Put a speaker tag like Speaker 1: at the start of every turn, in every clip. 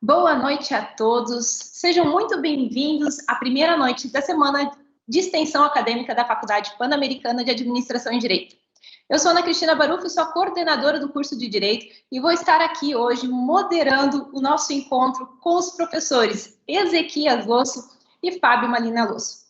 Speaker 1: Boa noite a todos. Sejam muito bem-vindos à primeira noite da semana de extensão acadêmica da Faculdade Pan-Americana de Administração e Direito. Eu sou Ana Cristina Baruffi, sou a coordenadora do curso de Direito e vou estar aqui hoje moderando o nosso encontro com os professores Ezequias Losso e Fábio Malina Losso.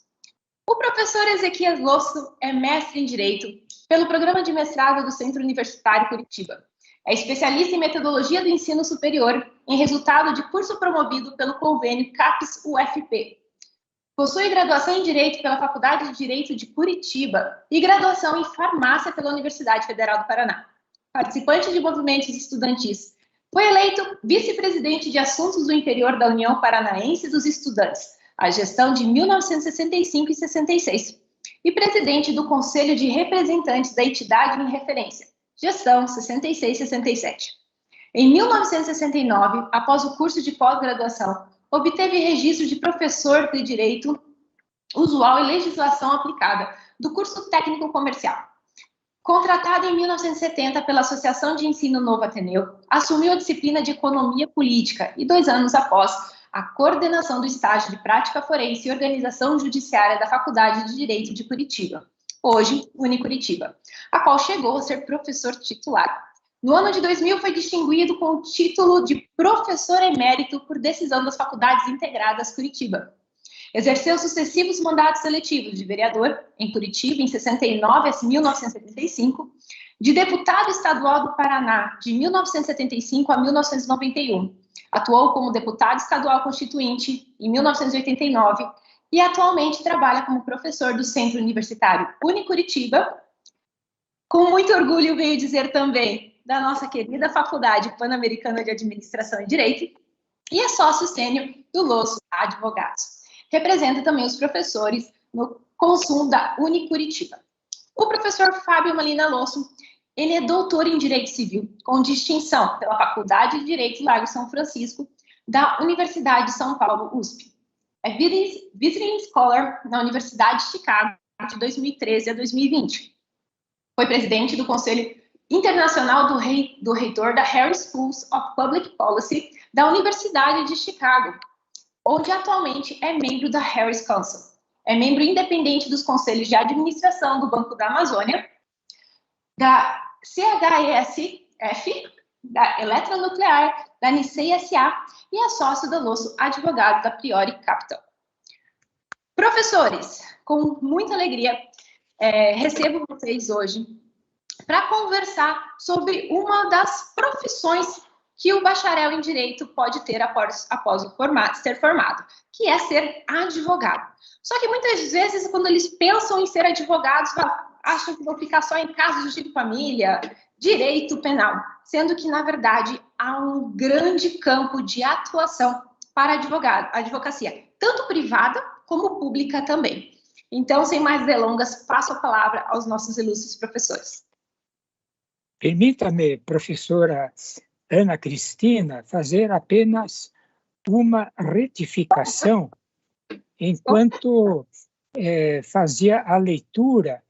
Speaker 1: O professor Ezequias Losso é mestre em Direito pelo Programa de Mestrado do Centro Universitário Curitiba. É especialista em metodologia do ensino superior, em resultado de curso promovido pelo convênio CAPES-UFP. Possui graduação em Direito pela Faculdade de Direito de Curitiba e graduação em Farmácia pela Universidade Federal do Paraná. Participante de movimentos estudantis. Foi eleito vice-presidente de Assuntos do Interior da União Paranaense dos Estudantes, a gestão de 1965 e 66, e presidente do Conselho de Representantes da entidade em referência, gestão 66-67. Em 1969, após o curso de pós-graduação, obteve registro de professor de Direito Usual e Legislação Aplicada do curso técnico comercial. Contratado em 1970 pela Associação de Ensino Novo Ateneu, assumiu a disciplina de Economia Política e 2 anos após, a coordenação do estágio de Prática Forense e Organização Judiciária da Faculdade de Direito de Curitiba, hoje Unicuritiba, a qual chegou a ser professor titular. No ano de 2000, foi distinguido com o título de professor emérito por decisão das Faculdades Integradas Curitiba. Exerceu sucessivos mandatos eletivos de vereador em Curitiba, em 69 a 1975, de deputado estadual do Paraná, de 1975 a 1991. Atuou como deputado estadual constituinte em 1989 e atualmente trabalha como professor do Centro Universitário Unicuritiba. Com muito orgulho, venho dizer também da nossa querida Faculdade Pan-Americana de Administração e Direito e é sócio sênior do Losso Advogados. Representa também os professores no Consum da Unicuritiba. O professor Fábio Malina Losso, ele é doutor em Direito Civil, com distinção pela Faculdade de Direito Largo São Francisco, da Universidade de São Paulo, USP. É Visiting Scholar na Universidade de Chicago, de 2013 a 2020. Foi presidente do Conselho Internacional do Reitor da Harris School of Public Policy da Universidade de Chicago, onde atualmente é membro da Harris Council. É membro independente dos Conselhos de Administração do Banco da Amazônia, da CHESF, da Eletronuclear, da Nicei S.A. e é sócio da Losso Advogado da Priori Capital. Professores, com muita alegria, recebo vocês hoje para conversar sobre uma das profissões que o bacharel em Direito pode ter após ser formado, que é ser advogado. Só que muitas vezes, quando eles pensam em ser advogados, acham que vão ficar só em casos de família, direito penal, sendo que, na verdade, há um grande campo de atuação para a advocacia, tanto privada como pública também. Então, sem mais delongas, passo a palavra aos nossos ilustres professores.
Speaker 2: Permita-me, professora Ana Cristina, fazer apenas uma retificação enquanto fazia a leitura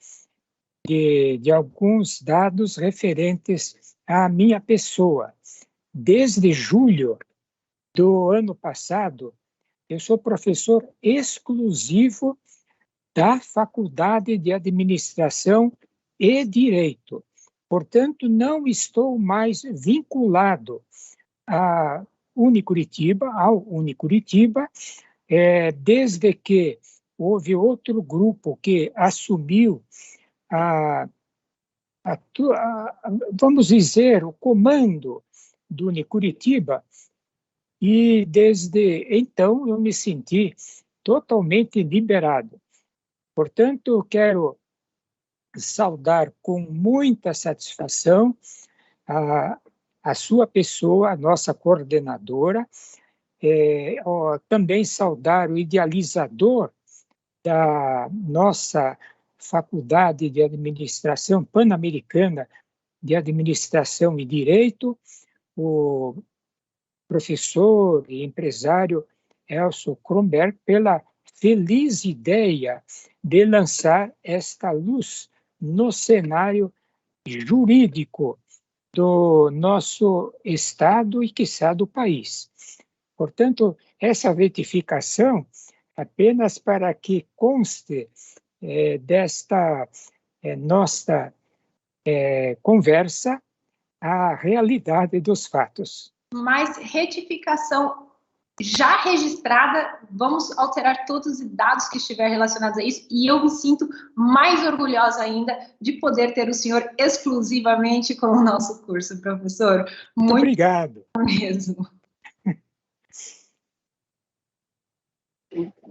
Speaker 2: de alguns dados referentes à minha pessoa. Desde julho do ano passado, eu sou professor exclusivo da Faculdade de Administração e Direito. Portanto, não estou mais vinculado ao Unicuritiba, desde que houve outro grupo que assumiu vamos dizer, o comando do Unicuritiba, e desde então eu me senti totalmente liberado. Portanto, quero saudar com muita satisfação a sua pessoa, a nossa coordenadora, também saudar o idealizador da nossa Faculdade de Administração Pan-Americana de Administração e Direito, o professor e empresário Elson Kronberg, pela feliz ideia de lançar esta luz no cenário jurídico do nosso Estado e, quiçá, do país. Portanto, essa retificação, apenas para que conste desta nossa conversa a realidade dos fatos.
Speaker 1: Mas retificação já registrada, vamos alterar todos os dados que estiverem relacionados a isso, e eu me sinto mais orgulhosa ainda de poder ter o senhor exclusivamente com o nosso curso, professor.
Speaker 2: Muito obrigado.
Speaker 1: Mesmo.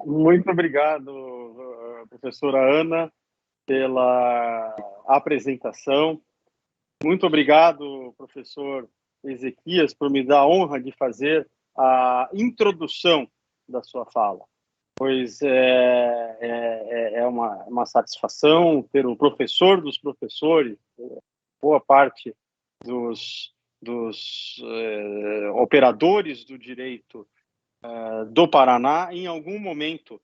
Speaker 3: Muito obrigado, professora Ana, pela apresentação. Muito obrigado, professor Ezequias, por me dar a honra de fazer a introdução da sua fala, pois é uma satisfação ter um professor dos professores, boa parte dos operadores do direito do Paraná, em algum momento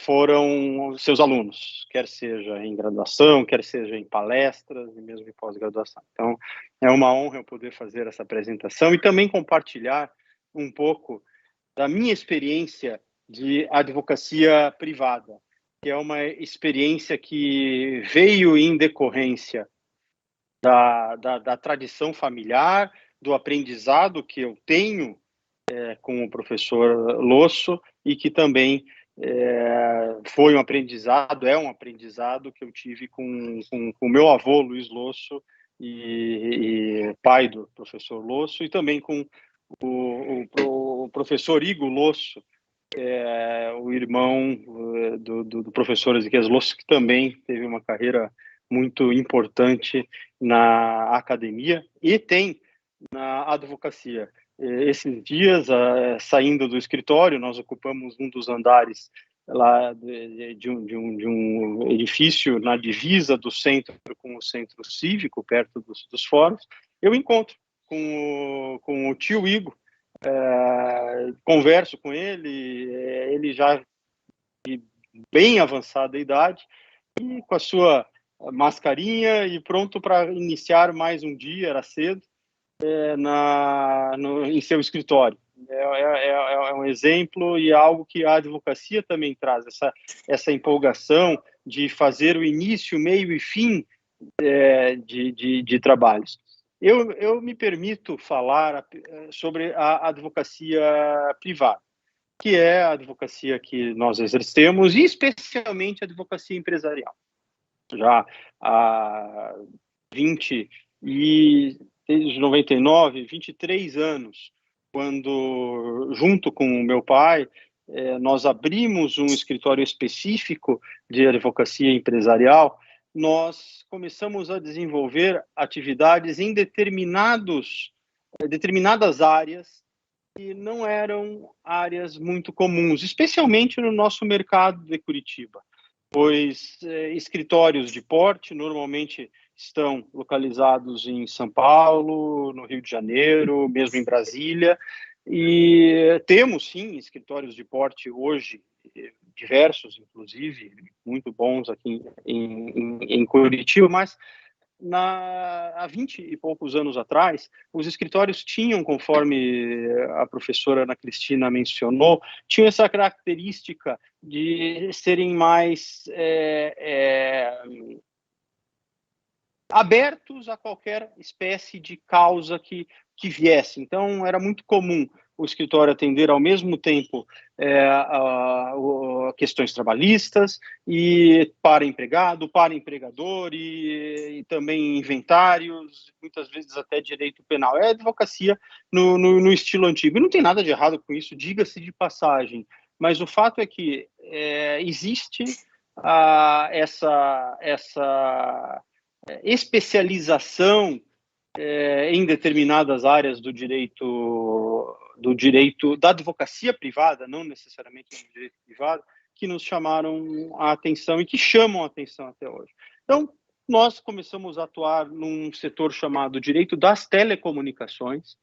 Speaker 3: foram seus alunos, quer seja em graduação, quer seja em palestras e mesmo em pós-graduação. Então, é uma honra eu poder fazer essa apresentação e também compartilhar um pouco da minha experiência de advocacia privada, que é uma experiência que veio em decorrência da tradição familiar, do aprendizado que eu tenho com o professor Losso, e que também foi um aprendizado, é um aprendizado que eu tive com o meu avô, Luiz Losso, e pai do professor Losso, e também com o professor Igor Losso, o irmão do professor Ezequias Losso, que também teve uma carreira muito importante na academia e tem na advocacia. Esses dias, saindo do escritório, nós ocupamos um dos andares lá de um edifício na divisa do centro com o centro cívico, perto dos fóruns. Eu encontro com o tio Igor, converso com ele já de bem avançada idade, e com a sua mascarinha e pronto para iniciar mais um dia, era cedo, em seu escritório. É um exemplo e algo que a advocacia também traz, essa empolgação de fazer o início, meio e fim de trabalhos. Eu me permito falar sobre a advocacia privada, que é a advocacia que nós exercemos, e especialmente a advocacia empresarial. Já há desde 99, 23 anos, quando, junto com o meu pai, nós abrimos um escritório específico de advocacia empresarial, nós começamos a desenvolver atividades em determinadas áreas que não eram áreas muito comuns, especialmente no nosso mercado de Curitiba, pois escritórios de porte normalmente estão localizados em São Paulo, no Rio de Janeiro, mesmo em Brasília, e temos sim escritórios de porte hoje, diversos inclusive, muito bons aqui em Curitiba, mas há 20 e poucos anos atrás, os escritórios tinham, conforme a professora Ana Cristina mencionou, tinham essa característica de serem mais abertos a qualquer espécie de causa que viesse. Então, era muito comum o escritório atender ao mesmo tempo a questões trabalhistas, e para empregado, para empregador, e também inventários, muitas vezes até direito penal. É advocacia no estilo antigo. E não tem nada de errado com isso, diga-se de passagem. Mas o fato é que existe essa especialização em determinadas áreas do direito da advocacia privada, não necessariamente do direito privado, que nos chamaram a atenção e que chamam a atenção até hoje. Então, nós começamos a atuar num setor chamado direito das telecomunicações,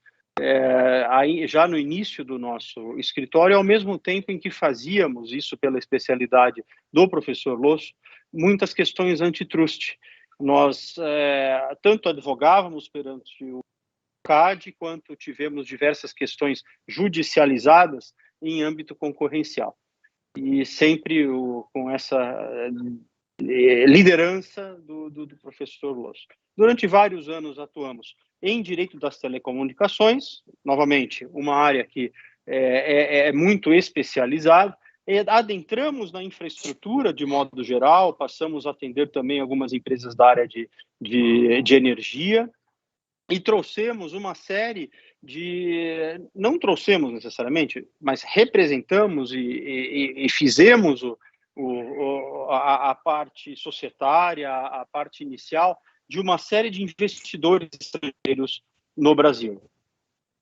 Speaker 3: aí já no início do nosso escritório, ao mesmo tempo em que fazíamos isso pela especialidade do professor Losso, muitas questões antitrust. Nós tanto advogávamos perante o CAD, quanto tivemos diversas questões judicializadas em âmbito concorrencial. E sempre com essa liderança do professor Losso. Durante vários anos atuamos em direito das telecomunicações, novamente, uma área que é muito especializada. Adentramos na infraestrutura de modo geral, passamos a atender também algumas empresas da área de energia, e trouxemos uma série não trouxemos necessariamente, mas representamos e fizemos a parte societária, a parte inicial de uma série de investidores estrangeiros no Brasil,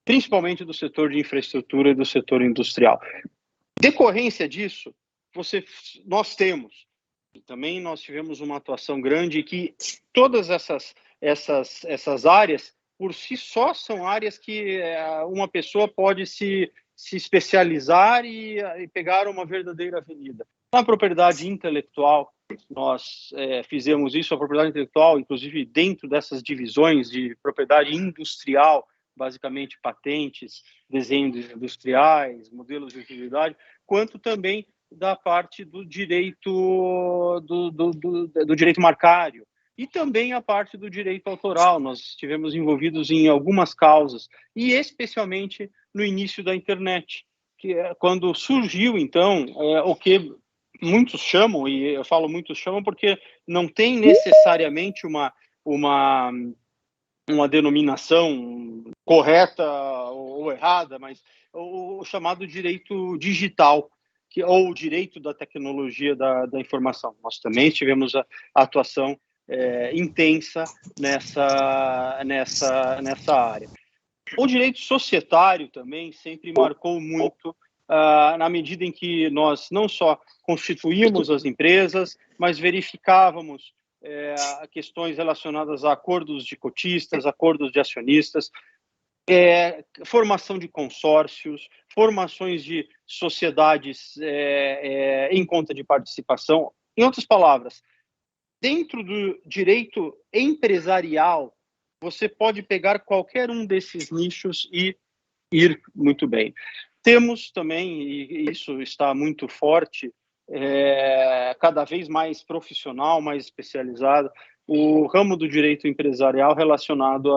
Speaker 3: principalmente do setor de infraestrutura e do setor industrial. Decorrência disso, nós temos, e também nós tivemos uma atuação grande que todas essas áreas, por si só, são áreas que uma pessoa pode se especializar e pegar uma verdadeira avenida. Na propriedade intelectual, nós fizemos isso, a propriedade intelectual, inclusive dentro dessas divisões de propriedade industrial, basicamente patentes, desenhos industriais, modelos de utilidade, quanto também da parte do direito do direito marcário e também a parte do direito autoral. Nós estivemos envolvidos em algumas causas e especialmente no início da internet, que é quando surgiu então o que muitos chamam, e eu falo muitos chamam porque não tem necessariamente uma denominação correta ou errada, mas o chamado direito digital, ou o direito da tecnologia da informação. Nós também tivemos a atuação intensa nessa área. O direito societário também sempre marcou muito, na medida em que nós não só constituímos as empresas, mas verificávamos questões relacionadas a acordos de cotistas, acordos de acionistas, formação de consórcios, formações de sociedades em conta de participação. Em outras palavras, dentro do direito empresarial, você pode pegar qualquer um desses nichos e ir muito bem. Temos também, e isso está muito forte, cada vez mais profissional, mais especializado, o ramo do direito empresarial relacionado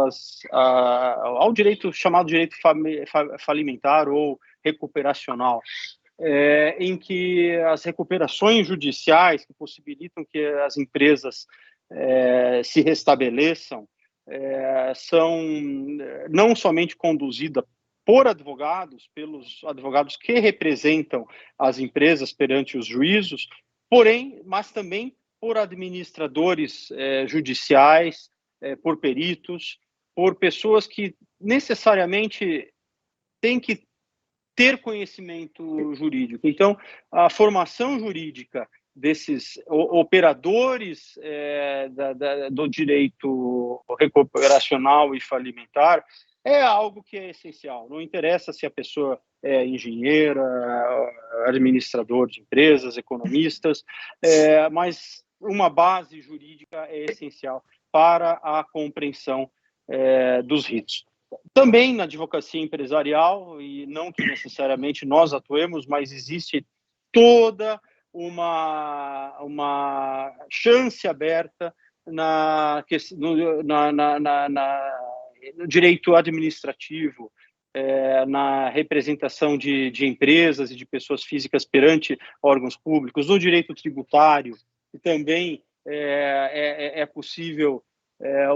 Speaker 3: ao direito chamado direito falimentar ou recuperacional, em que as recuperações judiciais que possibilitam que as empresas se restabeleçam são não somente conduzidas por advogados, pelos advogados que representam as empresas perante os juízos, mas também por administradores judiciais, por peritos, por pessoas que necessariamente têm que ter conhecimento jurídico. Então, a formação jurídica desses operadores do direito recuperacional e falimentar é algo que é essencial. Não interessa se a pessoa é engenheira, administrador de empresas, economistas, mas uma base jurídica é essencial para a compreensão dos ritos. Também na advocacia empresarial, e não que necessariamente nós atuemos, mas existe toda uma chance aberta no direito administrativo, na representação de empresas e de pessoas físicas perante órgãos públicos, no direito tributário, e também é possível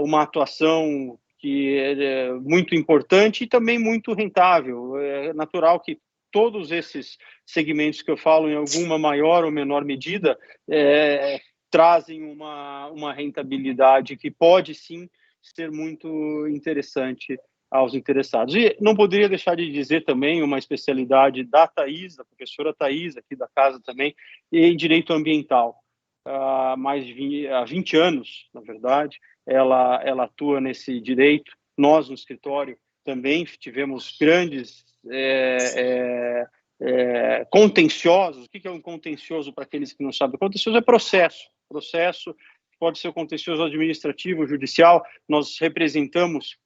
Speaker 3: uma atuação que é muito importante e também muito rentável. É natural que todos esses segmentos que eu falo, em alguma maior ou menor medida, trazem uma rentabilidade que pode, sim, ser muito interessante aos interessados. E não poderia deixar de dizer também uma especialidade da Thais, da professora Thais, aqui da casa também, em direito ambiental. Há 20 anos, na verdade, ela atua nesse direito. Nós, no escritório, também tivemos grandes contenciosos. O que é um contencioso para aqueles que não sabem? O contencioso é processo. Processo pode ser o contencioso administrativo, judicial. Nós representamos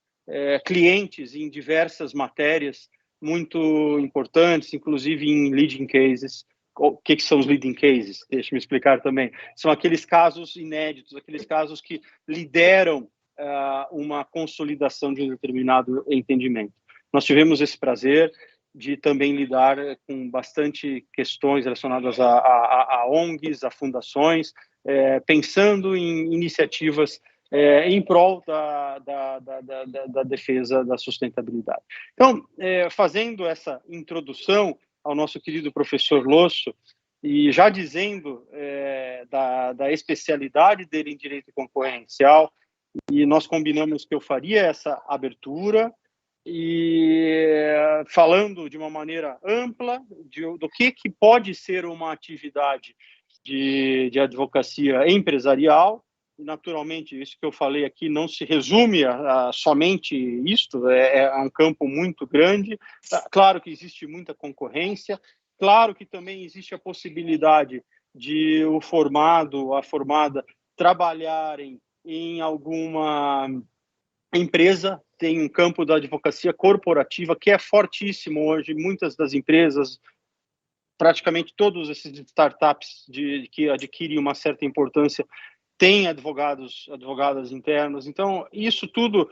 Speaker 3: clientes em diversas matérias muito importantes, inclusive em leading cases. O que são os leading cases? Deixa-me explicar também. São aqueles casos inéditos, aqueles casos que lideram uma consolidação de um determinado entendimento. Nós tivemos esse prazer de também lidar com bastante questões relacionadas a ONGs, a fundações, pensando em iniciativas em prol da defesa da sustentabilidade. Então, fazendo essa introdução ao nosso querido professor Losso, e já dizendo da especialidade dele em direito concorrencial, e nós combinamos que eu faria essa abertura, e falando de uma maneira ampla do que pode ser uma atividade de advocacia empresarial. E, naturalmente, isso que eu falei aqui não se resume a somente isto, é um campo muito grande. Claro que existe muita concorrência, claro que também existe a possibilidade de o formado, a formada, trabalharem em alguma empresa. Tem um campo da advocacia corporativa que é fortíssimo hoje. Muitas das empresas, praticamente todos esses startups que adquirem uma certa importância, têm advogadas internos. Então, isso tudo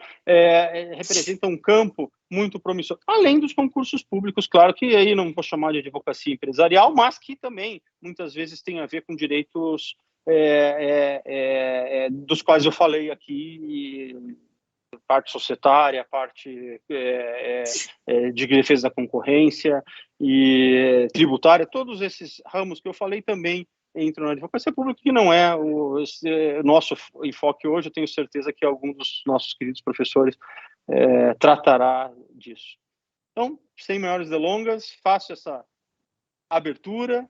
Speaker 3: representa um campo muito promissor. Além dos concursos públicos, claro, que aí não vou chamar de advocacia empresarial, mas que também, muitas vezes, tem a ver com direitos dos quais eu falei aqui, parte societária, parte de defesa da concorrência e tributária, todos esses ramos que eu falei também entram na advocacia pública, que não é o nosso enfoque hoje. Eu tenho certeza que algum dos nossos queridos professores tratará disso. Então, sem maiores delongas, faço essa abertura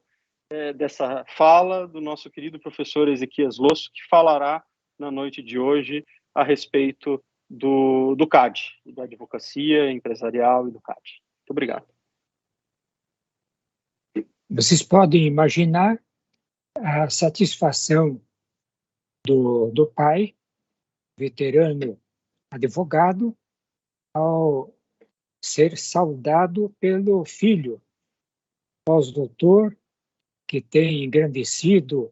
Speaker 3: dessa fala do nosso querido professor Ezequias Losso, que falará na noite de hoje a respeito do CAD, da advocacia empresarial e do CAD. Muito obrigado.
Speaker 2: Vocês podem imaginar a satisfação do pai, veterano advogado, ao ser saudado pelo filho, pós-doutor, que tem engrandecido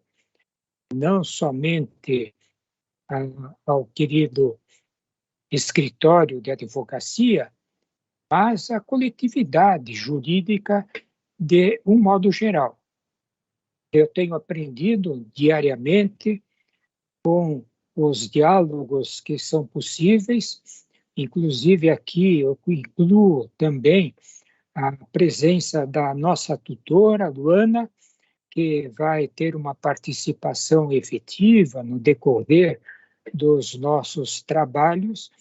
Speaker 2: não somente ao querido escritório de advocacia, mas a coletividade jurídica de um modo geral. Eu tenho aprendido diariamente com os diálogos que são possíveis, inclusive aqui eu incluo também a presença da nossa tutora, Luana, que vai ter uma participação efetiva no decorrer dos nossos trabalhos,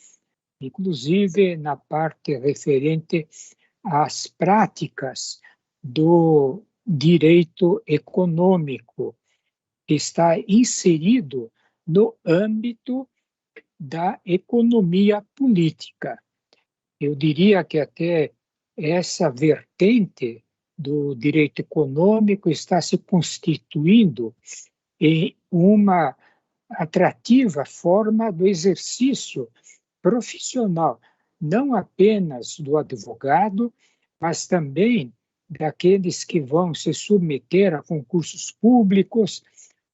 Speaker 2: inclusive na parte referente às práticas do direito econômico, que está inserido no âmbito da economia política. Eu diria que até essa vertente do direito econômico está se constituindo em uma atrativa forma do exercício profissional, não apenas do advogado, mas também daqueles que vão se submeter a concursos públicos,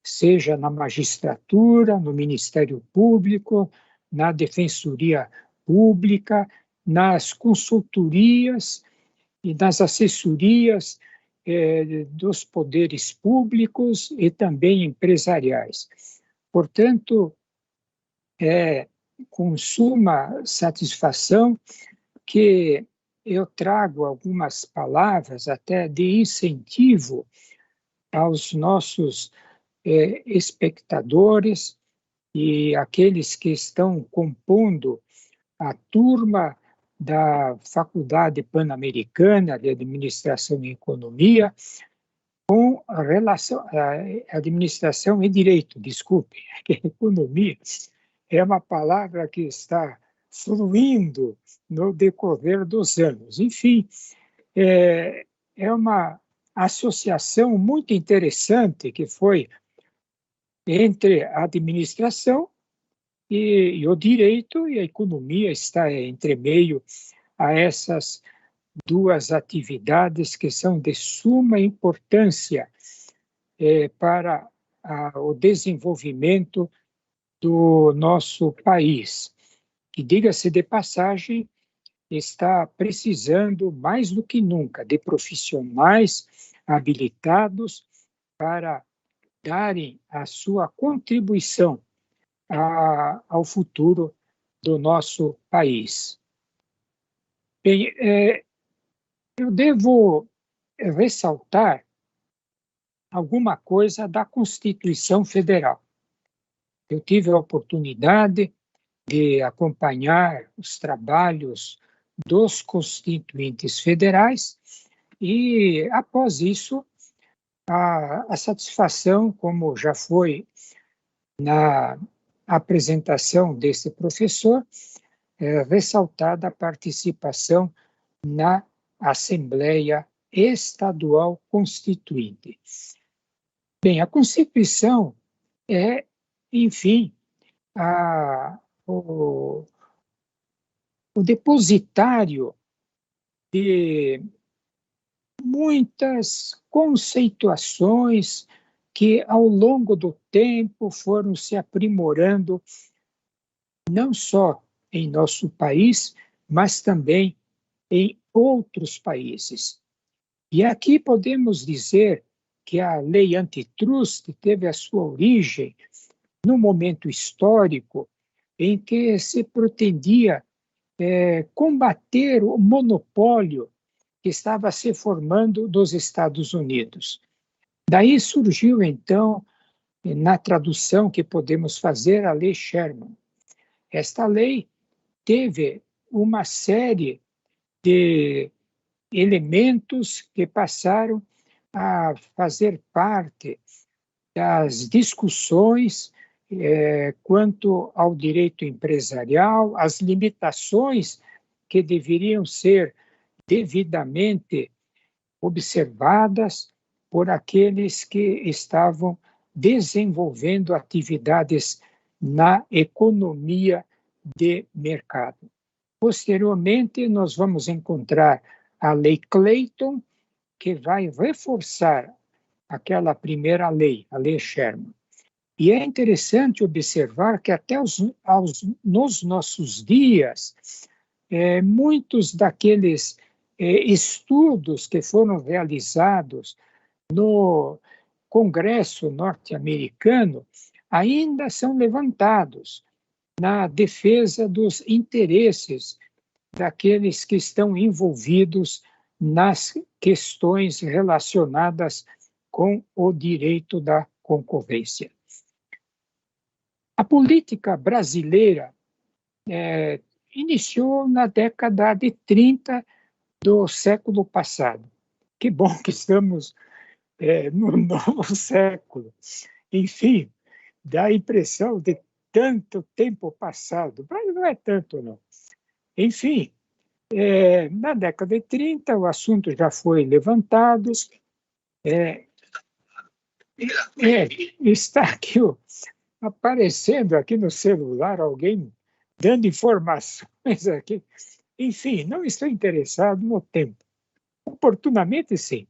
Speaker 2: seja na magistratura, no Ministério Público, na Defensoria Pública, nas consultorias e nas assessorias dos poderes públicos e também empresariais. Portanto, com suma satisfação que eu trago algumas palavras até de incentivo aos nossos espectadores e aqueles que estão compondo a turma da Faculdade Pan-Americana de Administração e Economia, com relação à administração e direito, desculpe, que economia é uma palavra que está fluindo no decorrer dos anos. Enfim, é uma associação muito interessante que foi entre a administração e o direito e a economia está entre meio a essas duas atividades que são de suma importância para o desenvolvimento do nosso país, que, diga-se de passagem, está precisando mais do que nunca de profissionais habilitados para darem a sua contribuição ao futuro do nosso país. Bem, eu devo ressaltar alguma coisa da Constituição Federal. Eu tive a oportunidade de acompanhar os trabalhos dos constituintes federais e, após isso, a satisfação, como já foi na apresentação desse professor, ressaltada a participação na Assembleia Estadual Constituinte. Bem, a Constituição é, enfim, o depositário de muitas conceituações que, ao longo do tempo, foram se aprimorando, não só em nosso país, mas também em outros países. E aqui podemos dizer que a lei antitrust teve a sua origem num momento histórico em que se pretendia combater o monopólio que estava se formando dos Estados Unidos. Daí surgiu, então, na tradução que podemos fazer, a Lei Sherman. Esta lei teve uma série de elementos que passaram a fazer parte das discussões quanto ao direito empresarial, as limitações que deveriam ser devidamente observadas por aqueles que estavam desenvolvendo atividades na economia de mercado. Posteriormente, nós vamos encontrar a Lei Clayton, que vai reforçar aquela primeira lei, a Lei Sherman. E é interessante observar que até nos nossos dias, muitos daqueles estudos que foram realizados no Congresso norte-americano ainda são levantados na defesa dos interesses daqueles que estão envolvidos nas questões relacionadas com o direito da concorrência. A política brasileira iniciou na década de 30 do século passado. Que bom que estamos no novo século. Enfim, dá a impressão de tanto tempo passado, mas não é tanto, não. Enfim, na década de 30, o assunto já foi levantado. Está aqui aparecendo aqui no celular alguém dando informações aqui. Enfim, não estou interessado no tempo. Oportunamente, sim.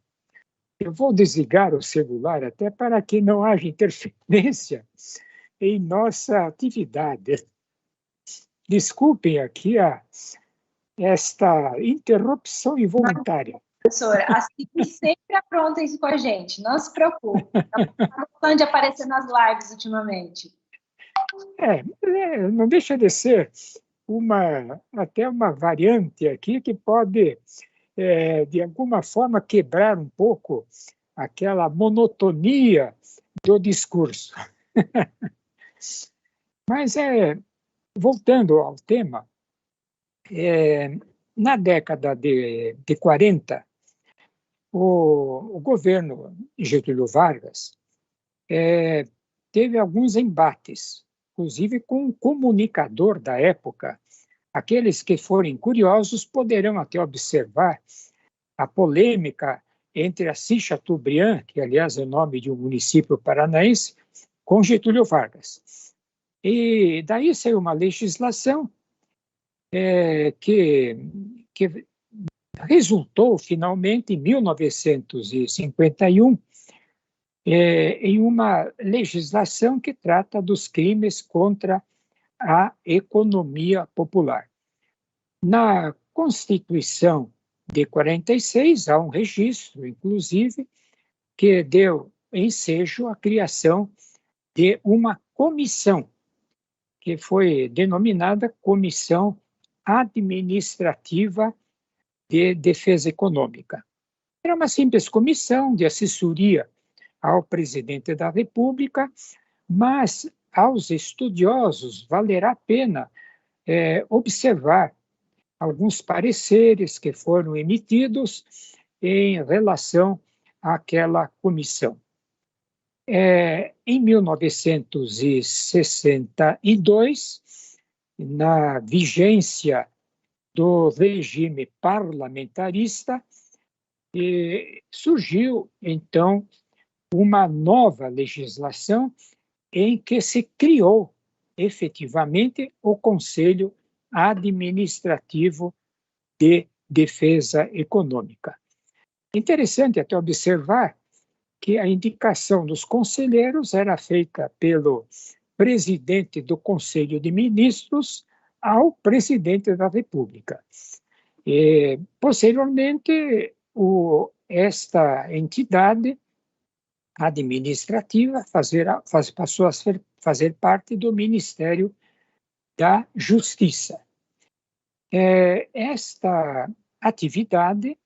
Speaker 2: Eu vou desligar o celular até para que não haja interferência em nossa atividade. Desculpem aqui esta interrupção involuntária.
Speaker 1: Professora, assim sempre apronta isso com a gente, não se preocupe. Está gostando de aparecer nas lives ultimamente.
Speaker 2: Não deixa de ser até uma variante aqui que pode, de alguma forma, quebrar um pouco aquela monotonia do discurso. Mas, voltando ao tema, na década de 40, o governo Getúlio Vargas teve alguns embates, inclusive com um comunicador da época. Aqueles que forem curiosos poderão até observar a polêmica entre Assis Chateaubriand, que aliás é o nome de um município paranaense, com Getúlio Vargas. E daí saiu uma legislação que resultou, finalmente, em 1951, em uma legislação que trata dos crimes contra a economia popular. Na Constituição de 46, há um registro, inclusive, que deu ensejo à criação de uma comissão, que foi denominada Comissão Administrativa de Defesa Econômica. Era uma simples comissão de assessoria ao presidente da República, mas aos estudiosos valerá a pena observar alguns pareceres que foram emitidos em relação àquela comissão. Em 1962, na vigência do regime parlamentarista, surgiu, então, uma nova legislação em que se criou, efetivamente, o Conselho Administrativo de Defesa Econômica. Interessante até observar que a indicação dos conselheiros era feita pelo presidente do Conselho de Ministros ao presidente da República. Posteriormente, esta entidade administrativa passou a fazer parte do Ministério da Justiça. Esta atividade,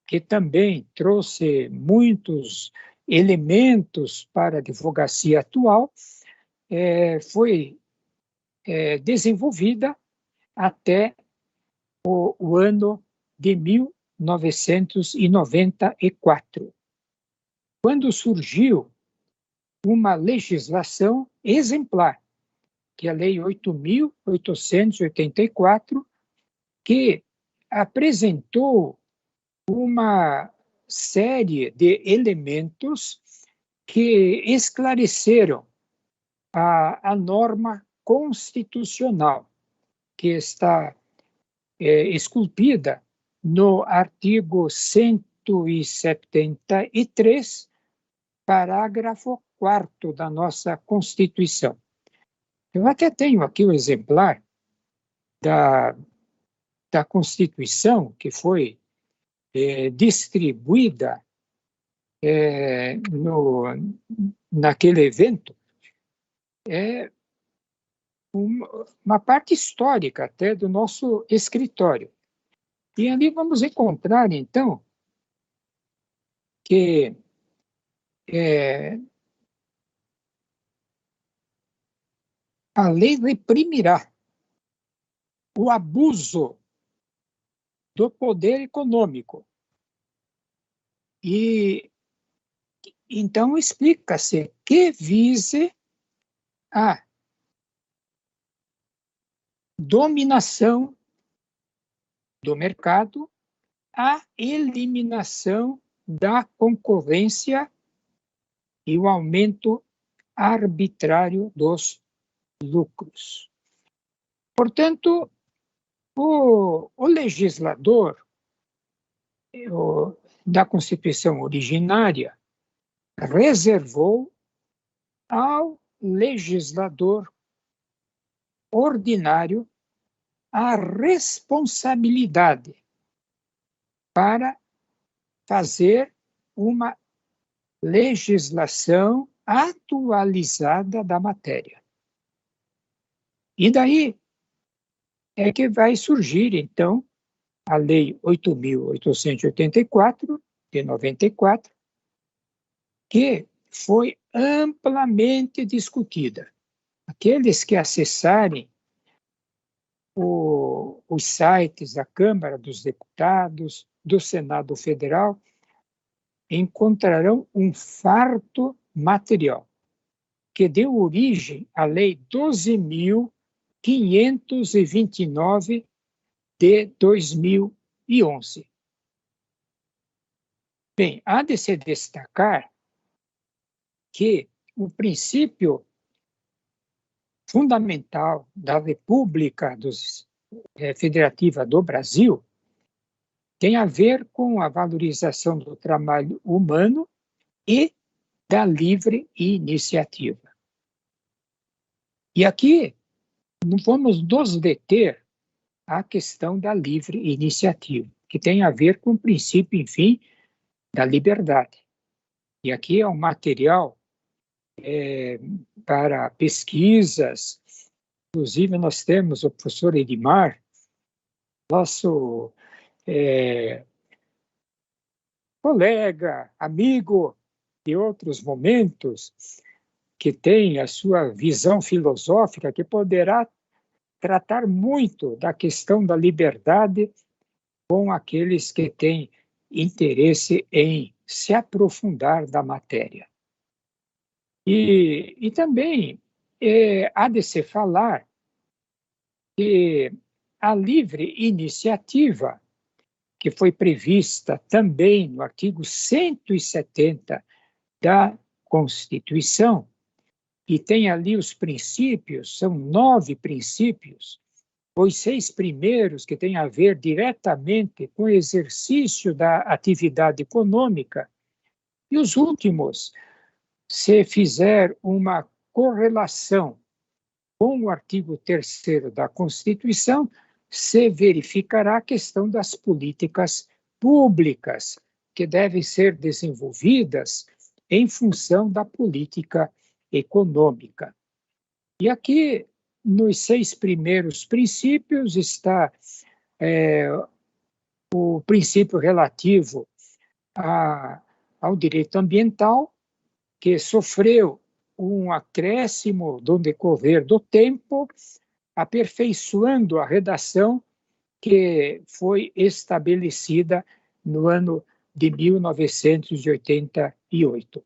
Speaker 2: que também trouxe muitos elementos para a advocacia atual, foi desenvolvida até o ano de 1994, quando surgiu uma legislação exemplar, que é a Lei 8.884, que apresentou uma série de elementos que esclareceram a norma constitucional, que está esculpida no artigo 173, parágrafo 4º da nossa Constituição. Eu até tenho aqui o exemplar da Constituição, que foi distribuída naquele evento. Uma parte histórica até do nosso escritório. E ali vamos encontrar, então, que a lei reprimirá o abuso do poder econômico. E então explica-se que vise a dominação do mercado, a eliminação da concorrência e o aumento arbitrário dos lucros. Portanto, o legislador da Constituição originária reservou ao legislador ordinário a responsabilidade para fazer uma legislação atualizada da matéria. E daí é que vai surgir, então, a Lei 8.884, de 94, que foi amplamente discutida. Aqueles que acessarem os sites da Câmara dos Deputados, do Senado Federal, encontrarão um farto material que deu origem à Lei 12.529 de 2011. Bem, há de se destacar que o princípio fundamental da República Federativa do Brasil tem a ver com a valorização do trabalho humano e da livre iniciativa. E aqui vamos nos deter à questão da livre iniciativa, que tem a ver com o princípio, enfim, da liberdade. E aqui é um material para pesquisas. Inclusive, nós temos o professor Edmar, nosso colega, amigo de outros momentos, que tem a sua visão filosófica, que poderá tratar muito da questão da liberdade com aqueles que têm interesse em se aprofundar da matéria. E também há de se falar que a livre iniciativa, que foi prevista também no artigo 170 da Constituição, e tem ali os princípios, são 9 princípios, os 6 primeiros que têm a ver diretamente com o exercício da atividade econômica, e os últimos, se fizer uma correlação com o artigo 3º da Constituição, se verificará a questão das políticas públicas que devem ser desenvolvidas em função da política econômica. E aqui, nos 6 primeiros princípios, está o princípio relativo ao direito ambiental, que sofreu um acréscimo no decorrer do tempo, aperfeiçoando a redação que foi estabelecida no ano de 1988.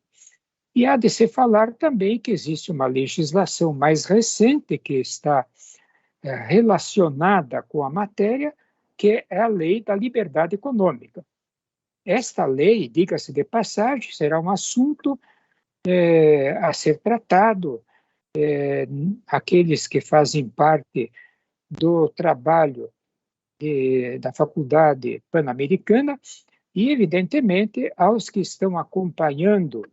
Speaker 2: E há de se falar também que existe uma legislação mais recente que está relacionada com a matéria, que é a Lei da Liberdade Econômica. Esta lei, diga-se de passagem, será um assunto a ser tratado. Aqueles que fazem parte do trabalho da Faculdade Pan-Americana e, evidentemente, aos que estão acompanhando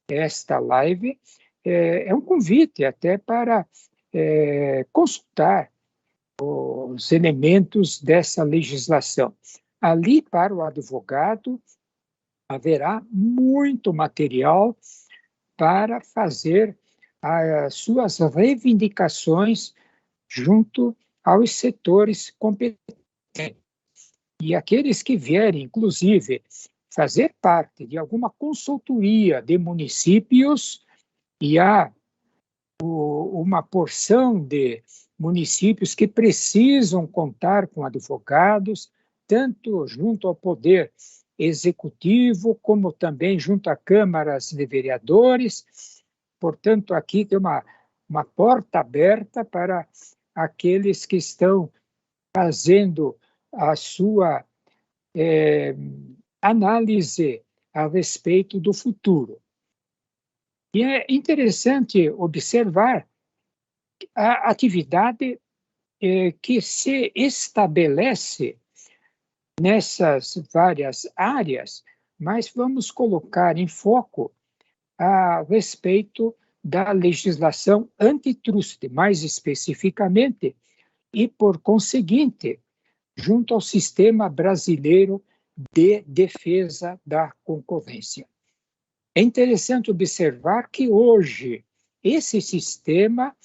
Speaker 2: esta live, é um convite até para consultar os elementos dessa legislação. Ali, para o advogado, haverá muito material para fazer as suas reivindicações junto aos setores competentes. E aqueles que vierem, inclusive, fazer parte de alguma consultoria de municípios, e há uma porção de municípios que precisam contar com advogados, tanto junto ao Poder Executivo, como também junto a câmaras de vereadores. Portanto, aqui tem uma porta aberta para aqueles que estão fazendo a sua análise a respeito do futuro. E é interessante observar a atividade que se estabelece nessas várias áreas, mas vamos colocar em foco a respeito da legislação antitruste, mais especificamente, e, por conseguinte, junto ao Sistema Brasileiro de Defesa da Concorrência. É interessante observar que hoje esse sistema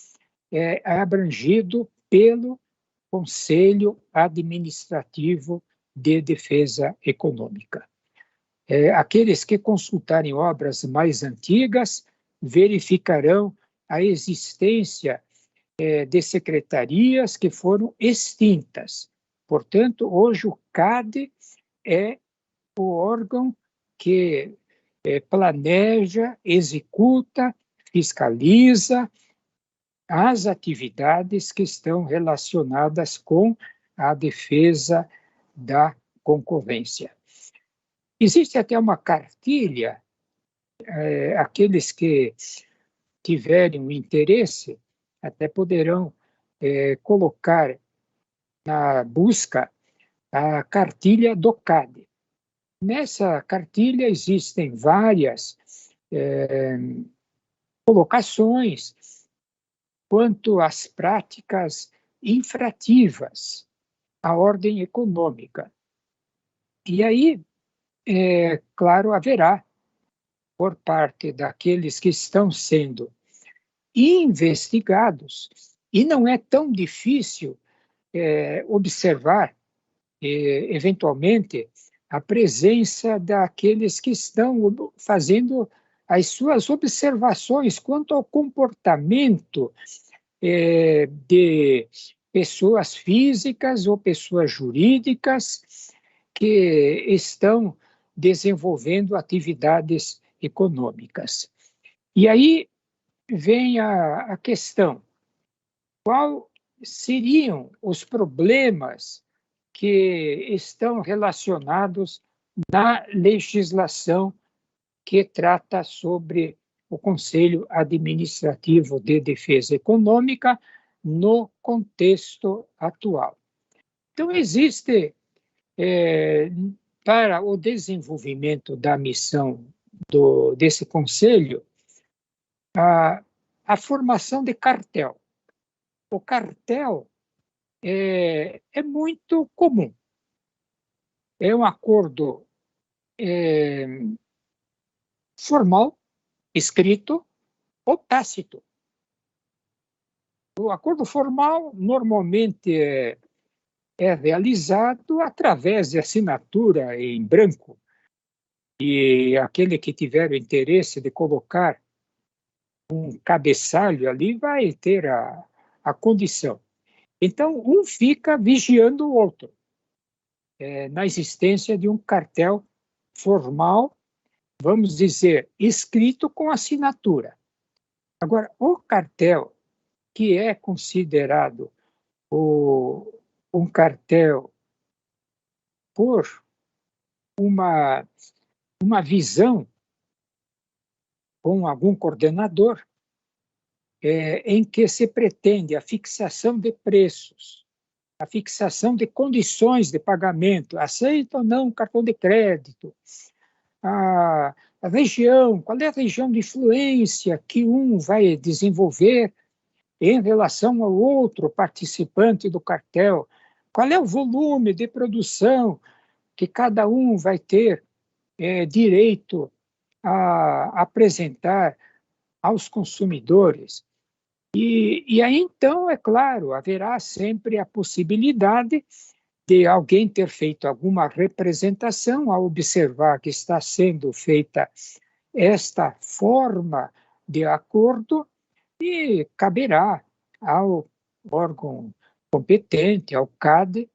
Speaker 2: é abrangido pelo Conselho Administrativo de Defesa Econômica. Aqueles que consultarem obras mais antigas verificarão a existência de secretarias que foram extintas. Portanto, hoje o CADE é o órgão que planeja, executa, fiscaliza as atividades que estão relacionadas com a defesa da concorrência. Existe até uma cartilha, aqueles que tiverem o interesse até poderão colocar na busca a cartilha do CADE. Nessa cartilha existem várias colocações quanto às práticas infrativas à ordem econômica. E aí, claro, haverá, por parte daqueles que estão sendo investigados, e não é tão difícil observar, eventualmente, a presença daqueles que estão fazendo as suas observações quanto ao comportamento de pessoas físicas ou pessoas jurídicas que estão desenvolvendo atividades econômicas. E aí vem a questão: qual seriam os problemas que estão relacionados na legislação que trata sobre o Conselho Administrativo de Defesa Econômica no contexto atual? Então, existe, para o desenvolvimento da missão desse Conselho, a formação de cartel. O cartel é muito comum. É um acordo formal, escrito ou tácito. O acordo formal normalmente é realizado através de assinatura em branco, e aquele que tiver o interesse de colocar um cabeçalho ali vai ter a condição. Então, um fica vigiando o outro, na existência de um cartel formal, vamos dizer, escrito com assinatura. Agora, o cartel que é considerado um cartel por uma visão com algum coordenador, em que se pretende a fixação de preços, a fixação de condições de pagamento, aceita ou não cartão de crédito, a região, qual é a região de influência que um vai desenvolver em relação ao outro participante do cartel, qual é o volume de produção que cada um vai ter direito a apresentar aos consumidores. E aí, então, é claro, haverá sempre a possibilidade de alguém ter feito alguma representação ao observar que está sendo feita esta forma de acordo, e caberá ao órgão competente, ao CADE,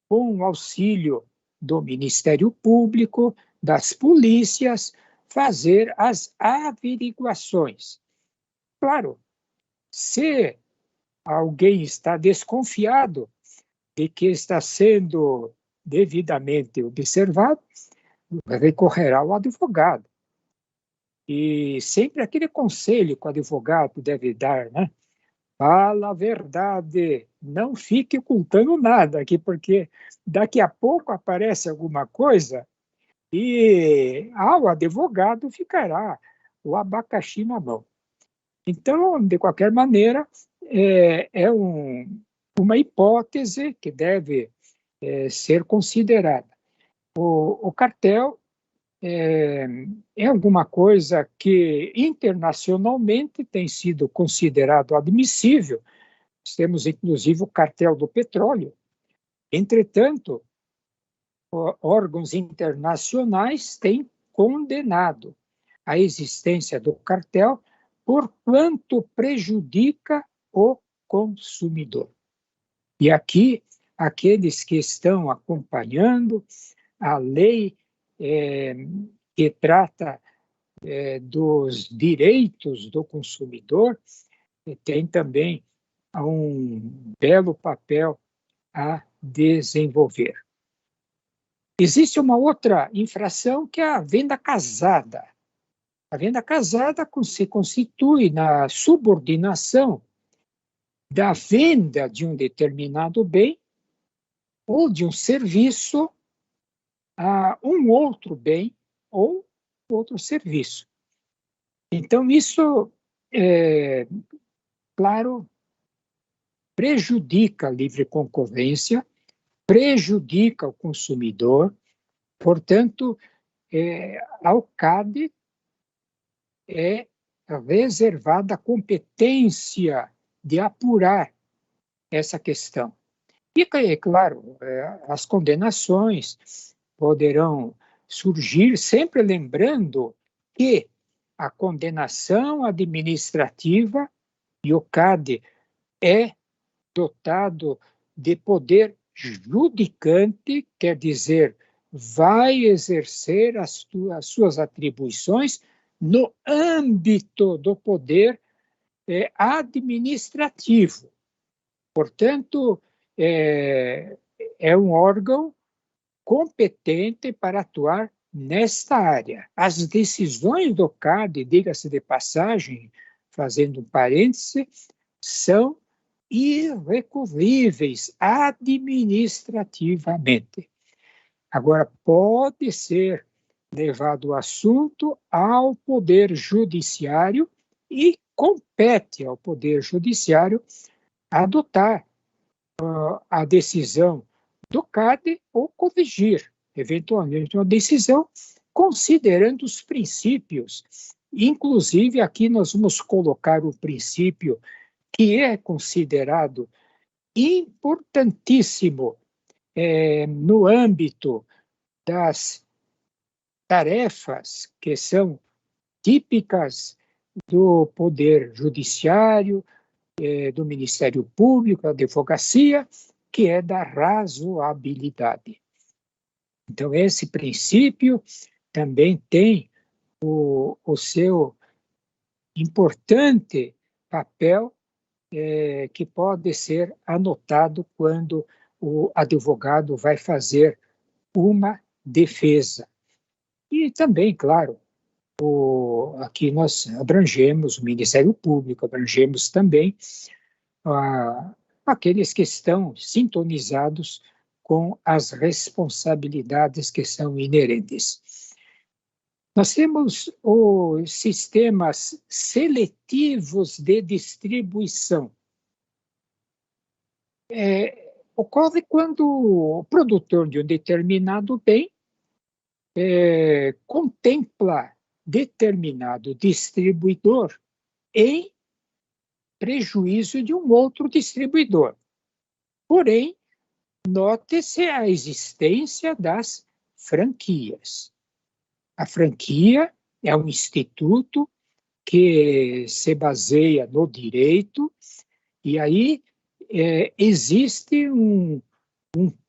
Speaker 2: com o auxílio do Ministério Público, das polícias, fazer as averiguações. Claro, se alguém está desconfiado de que está sendo devidamente observado, recorrerá ao advogado. E sempre aquele conselho que o advogado deve dar, né? Fala a verdade, não fique ocultando nada aqui, porque daqui a pouco aparece alguma coisa e ao advogado ficará o abacaxi na mão. Então, de qualquer maneira, é uma hipótese que deve ser considerada. O cartel é alguma coisa que internacionalmente tem sido considerado admissível. Nós temos, inclusive, o cartel do petróleo. Entretanto, órgãos internacionais têm condenado a existência do cartel por quanto prejudica o consumidor. E aqui, aqueles que estão acompanhando a lei que trata dos direitos do consumidor, tem também um belo papel a desenvolver. Existe uma outra infração que é a venda casada. A venda casada se constitui na subordinação da venda de um determinado bem ou de um serviço a um outro bem ou outro serviço. Então, isso, claro, prejudica a livre concorrência, prejudica o consumidor, portanto, ao CADE é reservada a competência de apurar essa questão. E, claro, as condenações poderão surgir, sempre lembrando que a condenação administrativa e o CADE é dotado de poder judicante, quer dizer, vai exercer as suas atribuições no âmbito do poder administrativo. Portanto, é um órgão competente para atuar nesta área. As decisões do CADE, diga-se de passagem, fazendo um parêntese, são irrecorríveis administrativamente. Agora, pode ser levado o assunto ao Poder Judiciário e compete ao Poder Judiciário adotar a decisão do CADE ou corrigir, eventualmente, uma decisão, considerando os princípios. Inclusive, aqui nós vamos colocar o princípio que é considerado importantíssimo no âmbito das tarefas que são típicas do Poder Judiciário, do Ministério Público, da Advocacia, que é da razoabilidade. Então, esse princípio também tem o seu importante papel que pode ser anotado quando o advogado vai fazer uma defesa. E também, claro, aqui nós abrangemos o Ministério Público, abrangemos também aqueles que estão sintonizados com as responsabilidades que são inerentes. Nós temos os sistemas seletivos de distribuição. Ocorre quando o produtor de um determinado bem contempla determinado distribuidor em prejuízo de um outro distribuidor. Porém, note-se a existência das franquias. A franquia é um instituto que se baseia no direito, e aí existe um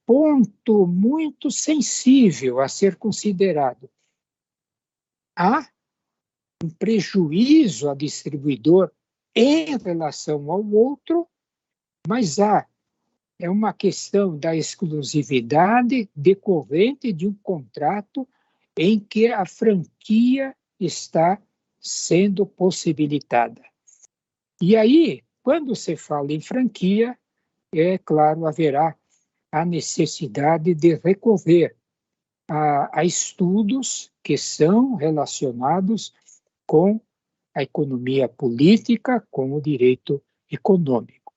Speaker 2: ponto muito sensível a ser considerado. Há um prejuízo ao distribuidor em relação ao outro, mas é uma questão da exclusividade decorrente de um contrato em que a franquia está sendo possibilitada. E aí, quando se fala em franquia, é claro, haverá a necessidade de recorrer a estudos que são relacionados com a economia política, com o direito econômico.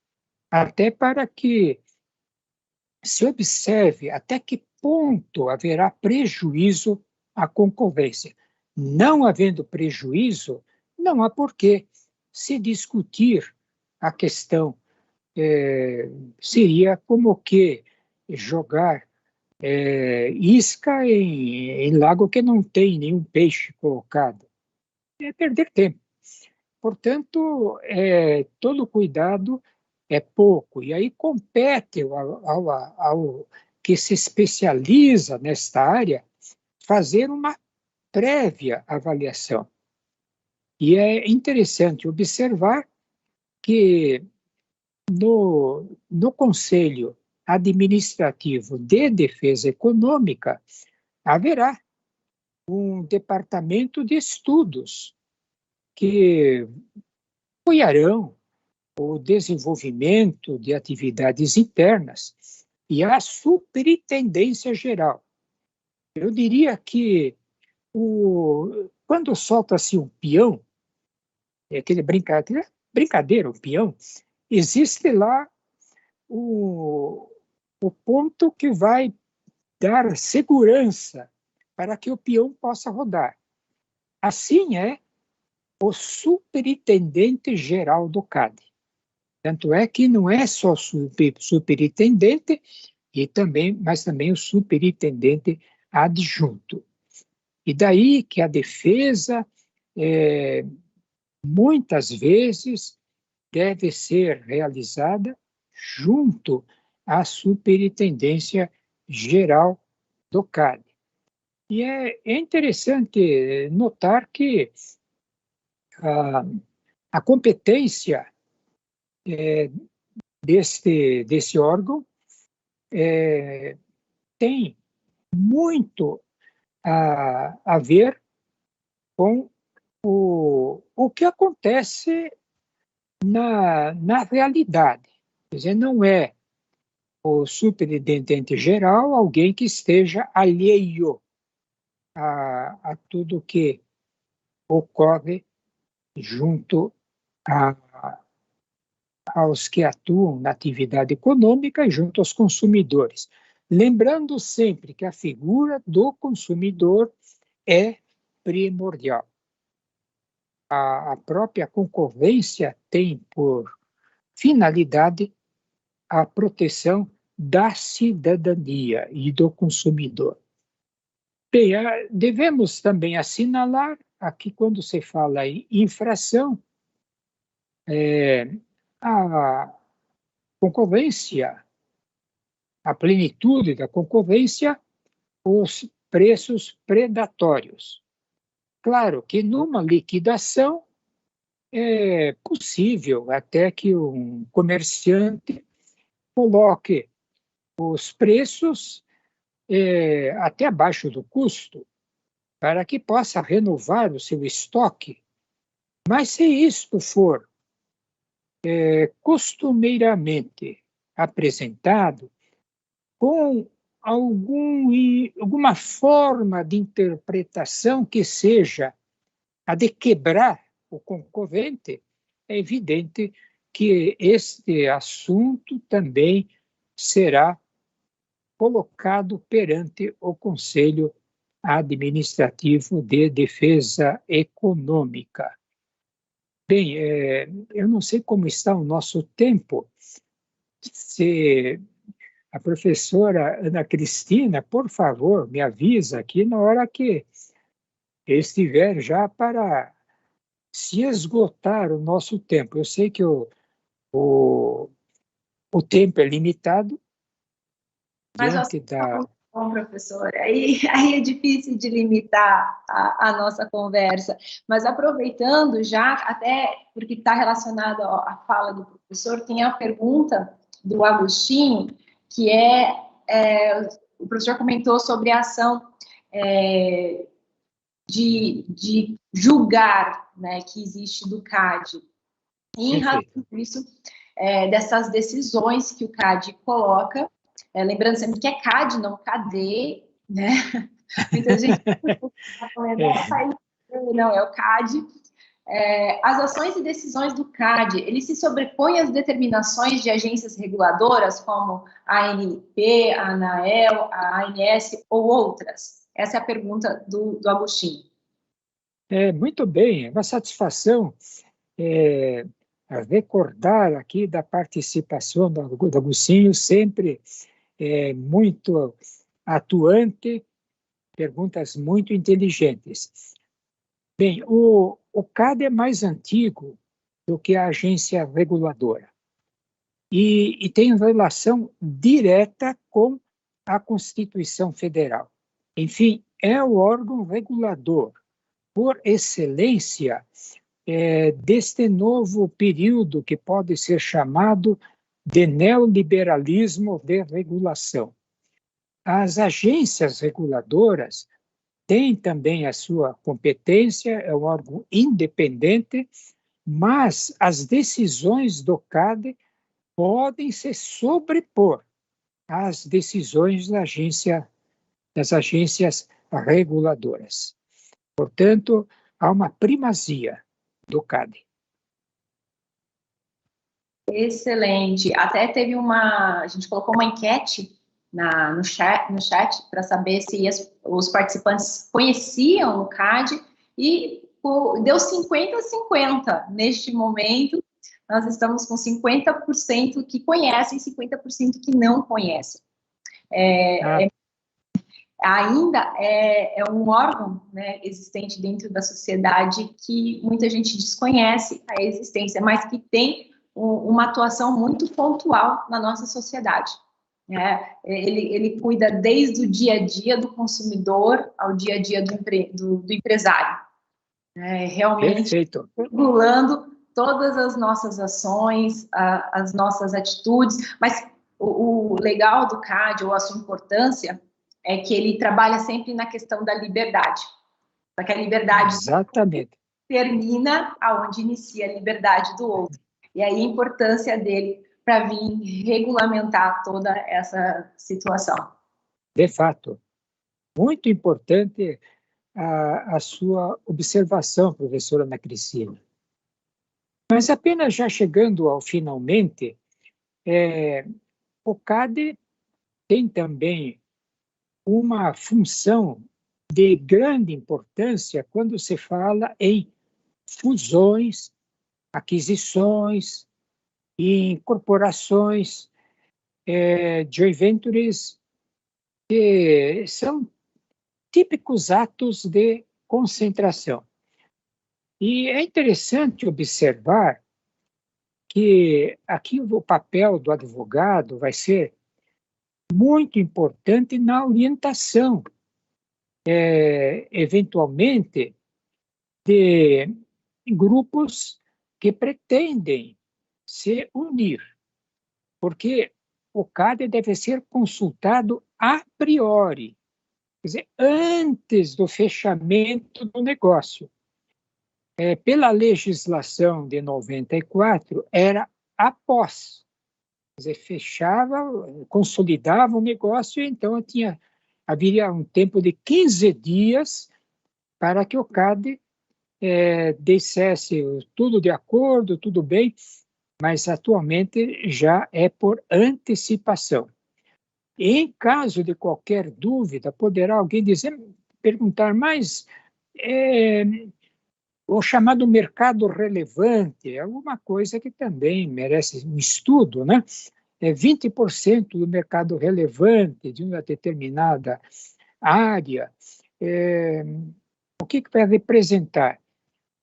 Speaker 2: Até para que se observe até que ponto haverá prejuízo à concorrência. Não havendo prejuízo, não há por que se discutir a questão. Seria como que jogar isca em lago que não tem nenhum peixe colocado. É perder tempo. Portanto, todo cuidado é pouco. E aí compete ao que se especializa nesta área fazer uma prévia avaliação. E é interessante observar que no Conselho Administrativo de Defesa Econômica haverá um departamento de estudos que apoiarão o desenvolvimento de atividades internas e a superintendência geral. Eu diria que quando solta-se um peão, aquele brincadeira, o peão, existe lá o ponto que vai dar segurança para que o peão possa rodar. Assim é o superintendente geral do CAD. Tanto é que não é só superintendente, mas também o superintendente adjunto. E daí que a defesa, muitas vezes, deve ser realizada junto à superintendência geral do CAD. E é interessante notar que a competência desse órgão tem muito a ver com o que acontece na realidade. Quer dizer, não é o superintendente geral alguém que esteja alheio a tudo que ocorre junto aos que atuam na atividade econômica e junto aos consumidores. Lembrando sempre que a figura do consumidor é primordial. A própria concorrência tem por finalidade a proteção da cidadania e do consumidor. Bem, devemos também assinalar aqui, quando se fala em infração, a concorrência, a plenitude da concorrência, os preços predatórios. Claro que numa liquidação é possível até que um comerciante coloque os preços até abaixo do custo, para que possa renovar o seu estoque. Mas se isto for costumeiramente apresentado com alguma forma de interpretação que seja a de quebrar o concorrente, é evidente que este assunto também será colocado perante o Conselho Administrativo de Defesa Econômica. Bem, eu não sei como está o nosso tempo. Se a professora Ana Cristina, por favor, me avisa aqui na hora que estiver já para se esgotar o nosso tempo. Eu sei que o tempo é limitado.
Speaker 1: Mas
Speaker 2: diante da...
Speaker 1: Bom, professor, aí é difícil de limitar a nossa conversa, mas aproveitando já, até porque está relacionado à fala do professor, tem a pergunta do Agostinho, que o professor comentou sobre a ação de julgar, né, que existe do CAD. E em razão disso, dessas decisões que o CAD coloca, lembrando sempre que é CAD, não KD, né? Muita gente não, é o CAD. As ações e decisões do CAD, ele se sobrepõem às determinações de agências reguladoras, como a ANP, a ANAEL, a ANS ou outras? Essa é a pergunta do Agostinho.
Speaker 2: Muito bem, é uma satisfação recordar aqui da participação do Agostinho, sempre muito atuante, perguntas muito inteligentes. Bem, o CAD é mais antigo do que a agência reguladora e tem relação direta com a Constituição Federal. Enfim, é o órgão regulador por excelência deste novo período que pode ser chamado de neoliberalismo de regulação. As agências reguladoras têm também a sua competência, é um órgão independente, mas as decisões do CAD podem se sobrepor às decisões das agências reguladoras. Portanto, há uma primazia do CAD.
Speaker 1: Excelente. Até teve a gente colocou uma enquete no chat para saber se os participantes conheciam o CAD e deu 50-50 neste momento. Nós estamos com 50% que conhecem e 50% que não conhecem. Ainda é um órgão, né, existente dentro da sociedade que muita gente desconhece a existência, mas que tem uma atuação muito pontual na nossa sociedade. Ele cuida desde o dia a dia do consumidor ao dia a dia do empresário. Realmente regulando todas as nossas ações, as nossas atitudes, mas o legal do CAD, ou a sua importância, é que ele trabalha sempre na questão da liberdade, para que a liberdade termina aonde inicia a liberdade do outro. E aí a importância dele para vir regulamentar toda essa situação.
Speaker 2: De fato, muito importante a sua observação, professora Ana Cristina. Mas apenas já chegando ao finalmente, o CAD tem também uma função de grande importância quando se fala em fusões, aquisições e incorporações, joint ventures, que são típicos atos de concentração. E é interessante observar que aqui o papel do advogado vai ser muito importante na orientação, eventualmente, de grupos que pretendem se unir, porque o CAD deve ser consultado a priori, quer dizer, antes do fechamento do negócio. Pela legislação de 94, era após. Quer dizer, fechava, consolidava o negócio, e então haveria um tempo de 15 dias para que o CAD dissesse tudo de acordo, tudo bem, mas atualmente já é por antecipação. Em caso de qualquer dúvida, poderá alguém perguntar, mas o chamado mercado relevante é alguma coisa que também merece um estudo, né? 20% do mercado relevante de uma determinada área, o que vai representar?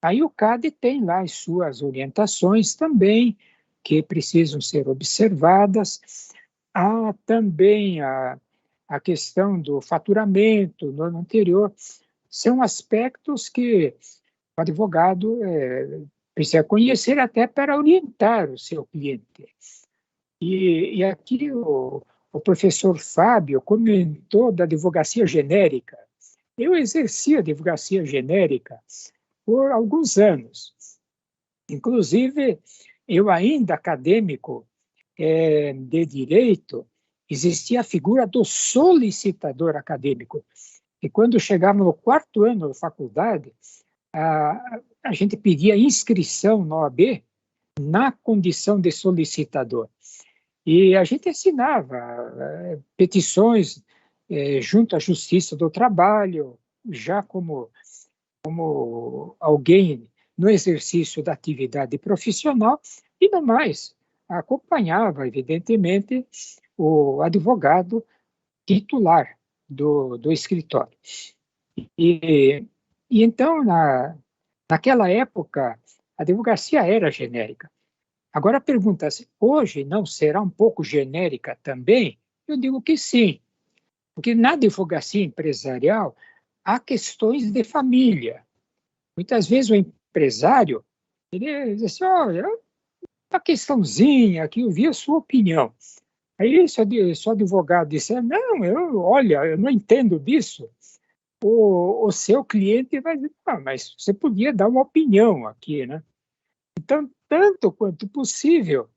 Speaker 2: Aí o CAD tem lá as suas orientações também, que precisam ser observadas. Há também a questão do faturamento no ano anterior. São aspectos que o advogado precisa conhecer até para orientar o seu cliente. E aqui o professor Fábio comentou da advocacia genérica. Eu exerci a advocacia genérica por alguns anos. Inclusive, eu ainda acadêmico de direito, existia a figura do solicitador acadêmico. E quando chegava no 4º ano da faculdade, a gente pedia inscrição na OAB na condição de solicitador. E a gente assinava petições junto à Justiça do Trabalho, já como alguém no exercício da atividade profissional, e no mais, acompanhava, evidentemente, o advogado titular do escritório. E então, naquela época, a advocacia era genérica. Agora, pergunta-se, hoje não será um pouco genérica também? Eu digo que sim, porque na advocacia empresarial há questões de família. Muitas vezes o empresário, ele diz assim, olha, uma questãozinha que eu vi a sua opinião. Aí se o advogado disser, não, eu não entendo disso, o seu cliente vai dizer, mas você podia dar uma opinião aqui, né? Então, tanto quanto possível,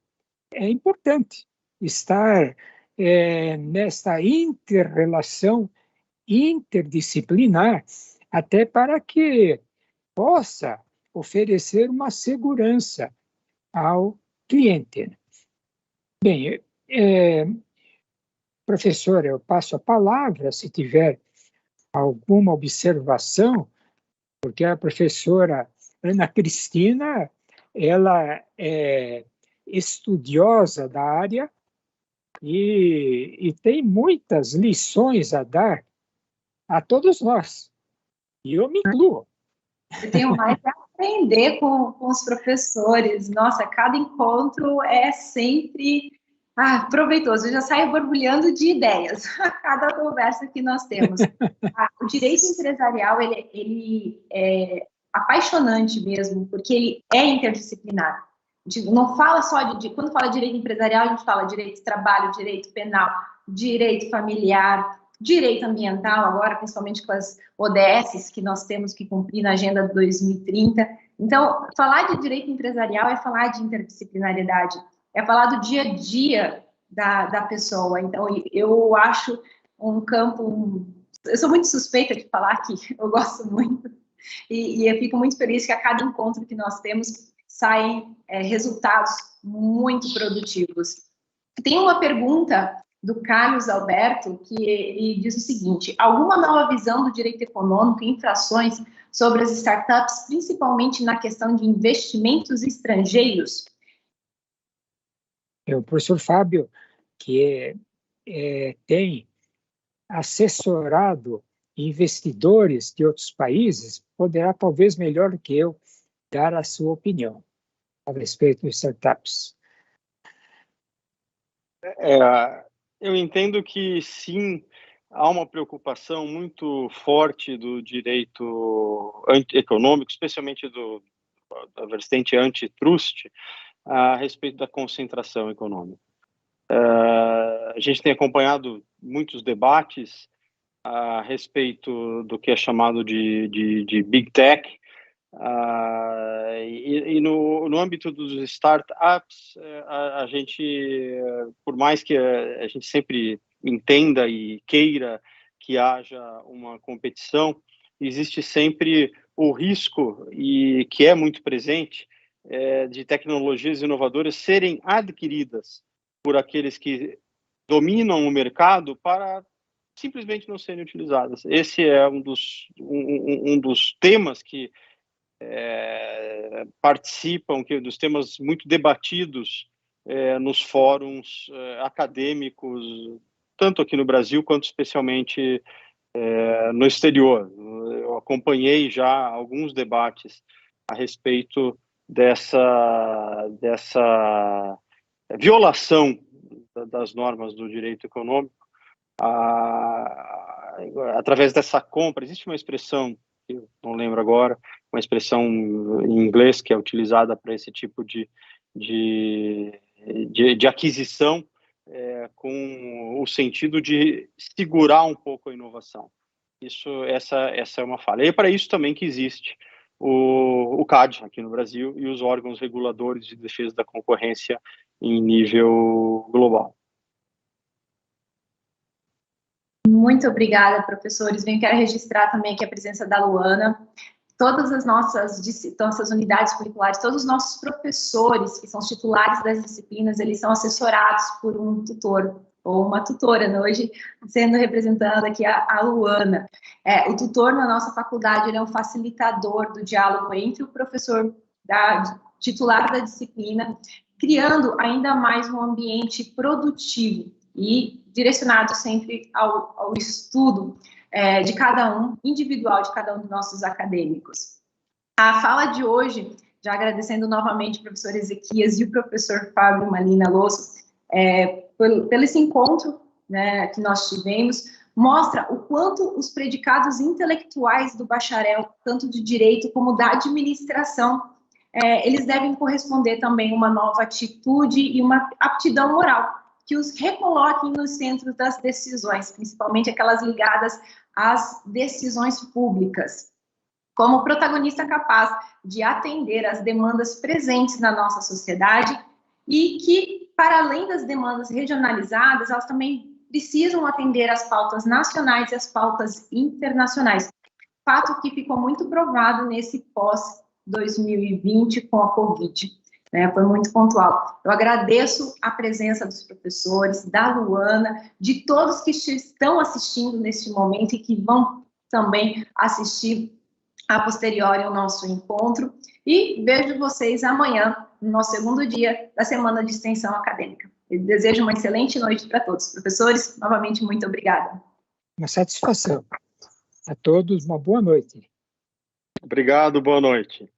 Speaker 2: é importante estar nessa inter-relação interdisciplinar, até para que possa oferecer uma segurança ao cliente. Bem, professor, eu passo a palavra se tiver alguma observação, porque a professora Ana Cristina, ela é estudiosa da área e tem muitas lições a dar a todos nós, e eu me incluo.
Speaker 1: Eu tenho mais a aprender com os professores. Nossa, cada encontro é sempre proveitoso. Eu já saio borbulhando de ideias a cada conversa que nós temos. O direito empresarial, ele é apaixonante mesmo, porque ele é interdisciplinar. A gente não fala só quando fala de direito empresarial, a gente fala direito de trabalho, direito penal, direito familiar, direito ambiental, agora, principalmente com as ODSs que nós temos que cumprir na Agenda 2030. Então, falar de direito empresarial é falar de interdisciplinariedade, é falar do dia a dia da pessoa. Então, eu acho um campo... Eu sou muito suspeita de falar que eu gosto muito, e eu fico muito feliz que a cada encontro que nós temos saem resultados muito produtivos. Tem uma pergunta do Carlos Alberto, que ele diz o seguinte: alguma nova visão do direito econômico e infrações sobre as startups, principalmente na questão de investimentos estrangeiros?
Speaker 2: O professor Fábio, que tem assessorado investidores de outros países, poderá talvez melhor do que eu dar a sua opinião a respeito de startups.
Speaker 3: Eu entendo que, sim, há uma preocupação muito forte do direito econômico, especialmente da vertente antitrust, a respeito da concentração econômica. A gente tem acompanhado muitos debates a respeito do que é chamado de Big Tech, e no âmbito dos startups, a gente, por mais que a gente sempre entenda e queira que haja uma competição, existe sempre o risco, e que é muito presente, de tecnologias inovadoras serem adquiridas por aqueles que dominam o mercado para simplesmente não serem utilizadas. Esse é um dos temas que participam, dos temas muito debatidos nos fóruns acadêmicos, tanto aqui no Brasil quanto especialmente no exterior. Eu acompanhei já alguns debates a respeito dessa violação das normas do direito econômico através dessa compra. Existe uma expressão, eu não lembro agora, uma expressão em inglês que é utilizada para esse tipo de aquisição, com o sentido de segurar um pouco a inovação. Essa é uma falha. E é para isso também que existe o CAD aqui no Brasil e os órgãos reguladores de defesa da concorrência em nível global.
Speaker 1: Muito obrigada, professores. Quero registrar também aqui a presença da Luana. Todas as nossas unidades curriculares, todos os nossos professores, que são os titulares das disciplinas, eles são assessorados por um tutor ou uma tutora, né? Hoje sendo representada aqui a Luana. O tutor na nossa faculdade, ele é um facilitador do diálogo entre o professor titular da disciplina, criando ainda mais um ambiente produtivo e direcionado sempre ao estudo de cada um, individual de cada um dos nossos acadêmicos. A fala de hoje, já agradecendo novamente o professor Ezequias e o professor Fábio Malina Losso, pelo esse encontro, né, que nós tivemos, mostra o quanto os predicados intelectuais do bacharel, tanto de direito como da administração, eles devem corresponder também a uma nova atitude e uma aptidão moral, que os recoloquem no centro das decisões, principalmente aquelas ligadas às decisões públicas. como protagonista capaz de atender às demandas presentes na nossa sociedade e que, para além das demandas regionalizadas, elas também precisam atender às pautas nacionais e às pautas internacionais. Fato que ficou muito provado nesse pós-2020 com a Covid, né? Foi muito pontual. Eu agradeço a presença dos professores, da Luana, de todos que estão assistindo neste momento e que vão também assistir a posteriori ao nosso encontro, e vejo vocês amanhã, no nosso segundo dia da Semana de Extensão Acadêmica. Eu desejo uma excelente noite para todos. Professores, novamente, muito obrigada.
Speaker 2: Uma satisfação. A todos, uma boa noite.
Speaker 3: Obrigado, boa noite.